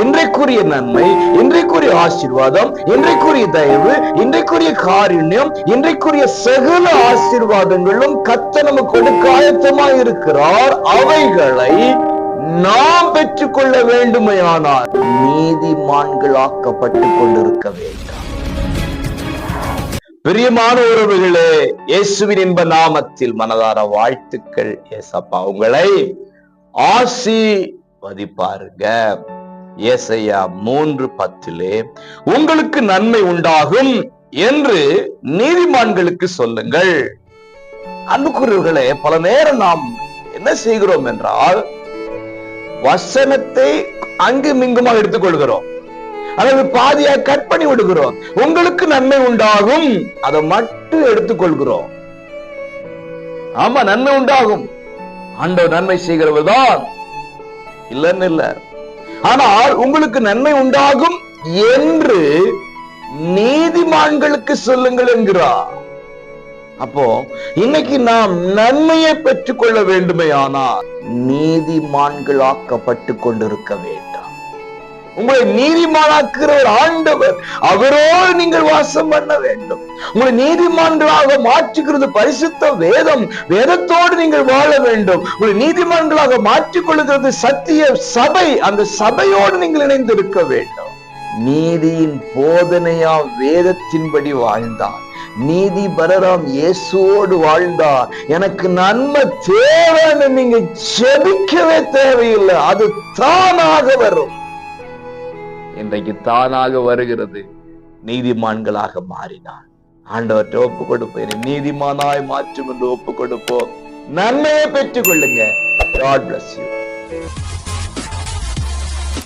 இன்றைக்குரிய நன்மை, இன்றைக்குரிய ஆசீர்வாதம், இன்றைக்குரிய தயவு, இன்றைக்குரிய காருண்யம், இன்றைக்குரிய சகல ஆசீர்வாதங்களும் கர்த்தர் நமக்கு கொடுக்க ஆயத்தமாய் இருக்கிறார். அவைகளை நாம் பெற்றுக்கொள்ள வேண்டுமையானால் நீதிமான்களாக்கப்பட்டு கொண்டிருக்க வேண்டும். பிரியமான உறவுகளே, இயேசுவின் இன்ப நாமத்தில் மனதார வாழ்த்துக்கள். ஏசப்பா உங்களை ஆசீர்வதிப்பாருங்க. ஏசாயா 3:10 உங்களுக்கு நன்மை உண்டாகும் என்று நீதிமான்களுக்கு சொல்லுங்கள். அன்புக்குரியவர்களே, பல நேரம் நாம் என்ன செய்கிறோம் என்றால் வசனத்தை அங்கும் இங்குமாக எடுத்துக்கொள்கிறோம், அல்லது பாதியா கட் பண்ணி விடுகிறோம். உங்களுக்கு நன்மை உண்டாகும் அதை மட்டும் எடுத்துக்கொள்கிறோம். ஆமா, நன்மை உண்டாகும், ஆண்டவர் நன்மை செய்கிறவர் தான், இல்லன்னு இல்ல. ஆனால் உங்களுக்கு நன்மை உண்டாகும் என்று நீதிமான்களுக்கு சொல்லுங்கள் என்கிறார். அப்போ இன்னைக்கு நாம் நன்மையை பெற்றுக் கொள்ள வேண்டுமே, ஆனால் நீதிமான்களாக்கப்பட்டு கொண்டிருக்க வேண்டும். உங்களை நீதிமானாக்குகிற ஒரு ஆண்டவர், அவரோடு நீங்கள் வாசம் பண்ண வேண்டும். உங்களை நீதிமான்களாக மாற்றுகிறது பரிசுத்த வேதம், வேதத்தோடு நீங்கள் வாழ வேண்டும். உங்களை நீதிமான்களாக மாற்றிக் கொள்ளுகிறது சத்திய சபை, அந்த சபையோடு நீங்கள் இணைந்திருக்க வேண்டும். நீதியின் போதனையா வேதத்தின்படி வாழ்ந்தார், நீதி பரராம் இயேசுவோடு வாழ்ந்தார். எனக்கு நன்மை தேவைன்னு நீங்க ஜெபிக்கவே தேவையில்லை, அது தானாக வரும். இன்றைக்கு தானாக வருகிறது. நீதிமான்களாக மாறினார். ஆண்டவர்கிட்ட ஒப்பு கொடுப்போம், நீதிமானாய் மாற்றும் என்று ஒப்பு கொடுப்போம். நன்மையை பெற்றுக் கொள்ளுங்க. God bless you.